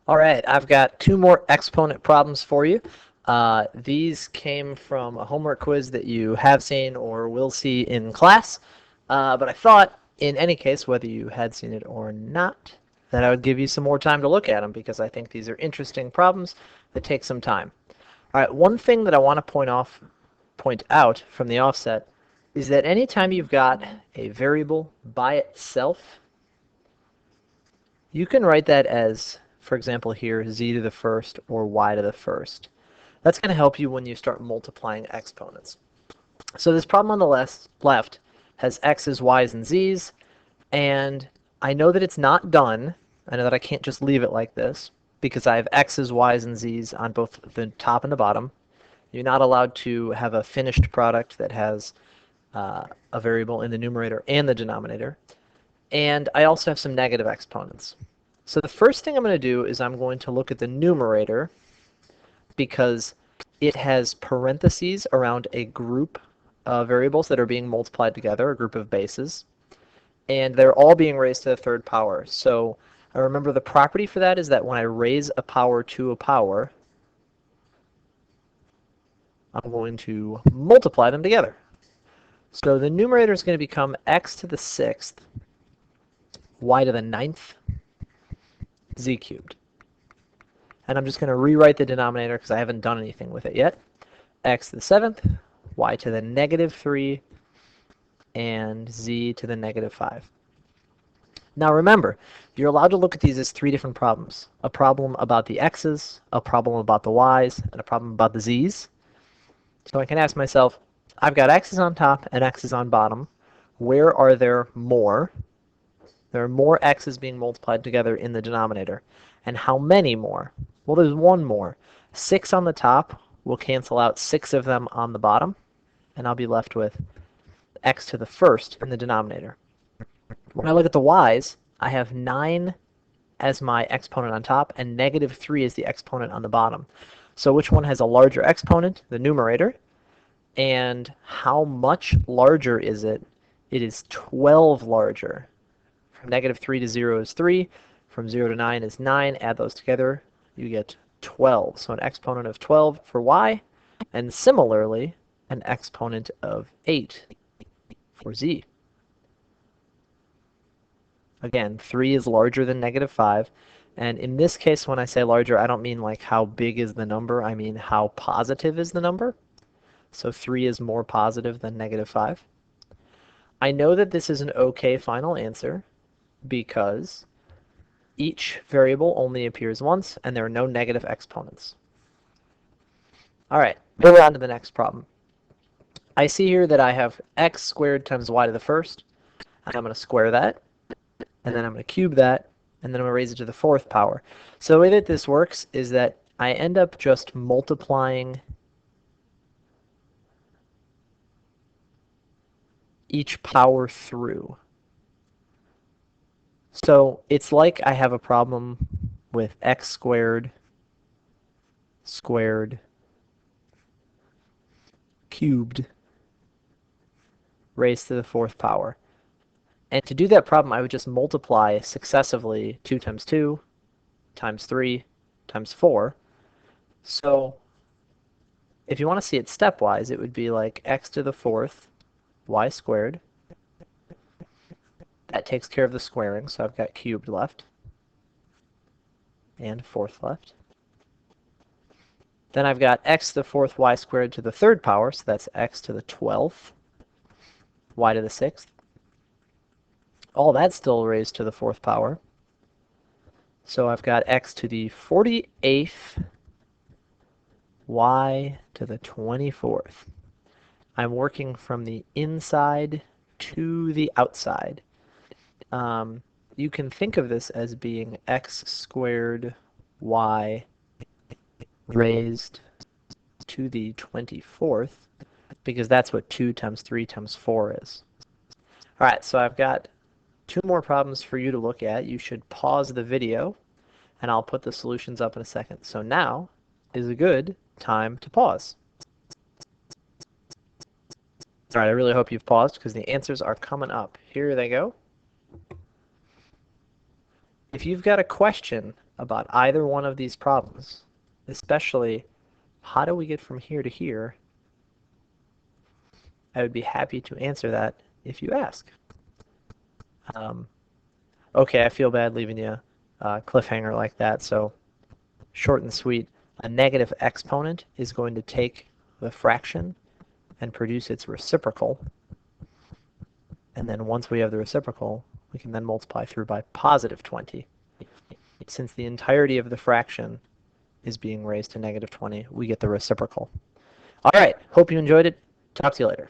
All right, I've got two more exponent problems for you. These came from a homework quiz that you have seen or will see in class, but I thought, in any case, whether you had seen it or not, that I would give you some more time to look at them because I think these are interesting problems that take some time. All right, one thing that I want to point out from the offset is that anytime you've got a variable by itself, you can write that as, for example here, z to the first or y to the first. That's going to help you when you start multiplying exponents. So this problem on the left has x's, y's, and z's, and I know that it's not done. I know that I can't just leave it like this because I have x's, y's, and z's on both the top and the bottom. You're not allowed to have a finished product that has a variable in the numerator and the denominator. And I also have some negative exponents. So the first thing I'm going to do is I'm going to look at the numerator because it has parentheses around a group of variables that are being multiplied together, a group of bases, and they're all being raised to the third power. So I remember the property for that is that when I raise a power to a power, I'm going to multiply them together. So the numerator is going to become x to the sixth, y to the ninth, z cubed. And I'm just going to rewrite the denominator because I haven't done anything with it yet. X to the seventh, y to the negative 3, and z to the negative 5. Now remember, you're allowed to look at these as three different problems. A problem about the x's, a problem about the y's, and a problem about the z's. So I can ask myself, I've got x's on top and x's on bottom. Where are there more? There are more x's being multiplied together in the denominator. And how many more? Well, there's one more. 6 on the top will cancel out 6 of them on the bottom, and I'll be left with x to the first in the denominator. When I look at the y's, I have 9 as my exponent on top and negative 3 as the exponent on the bottom. So which one has a larger exponent? The numerator. And how much larger is it? It is 12 larger. From negative 3 to 0 is 3. From 0 to 9 is 9. Add those together, you get 12. So an exponent of 12 for y, and similarly, an exponent of 8 for z. Again, 3 is larger than negative 5. And in this case, when I say larger, I don't mean like how big is the number. I mean how positive is the number. So 3 is more positive than negative 5. I know that this is an okay final answer because each variable only appears once, and there are no negative exponents. All right, moving on to the next problem. I see here that I have x squared times y to the first. I'm going to square that, and then I'm going to cube that, and then I'm going to raise it to the fourth power. So the way that this works is that I end up just multiplying each power through. So it's like I have a problem with x squared, squared, cubed, raised to the fourth power. And to do that problem, I would just multiply successively 2 times 2, times 3, times 4. So if you want to see it stepwise, it would be like x to the fourth, y squared. That takes care of the squaring, so I've got cubed left and fourth left. Then I've got x to the fourth, y squared to the third power, so that's x to the 12th, y to the 6th. All that's still raised to the fourth power. So I've got x to the 48th, y to the 24th. I'm working from the inside to the outside. You can think of this as being x squared y raised to the 24th, because that's what 2 times 3 times 4 is. All right, so I've got two more problems for you to look at. You should pause the video, and I'll put the solutions up in a second. So now is a good time to pause. All right, I really hope you've paused because the answers are coming up. Here they go. If you've got a question about either one of these problems, especially how do we get from here to here, I would be happy to answer that if you ask. Okay, I feel bad leaving you a cliffhanger like that, so short and sweet. A negative exponent is going to take the fraction and produce its reciprocal. And then once we have the reciprocal, we can then multiply through by positive 20. Since the entirety of the fraction is being raised to negative 20, we get the reciprocal. All right, hope you enjoyed it. Talk to you later.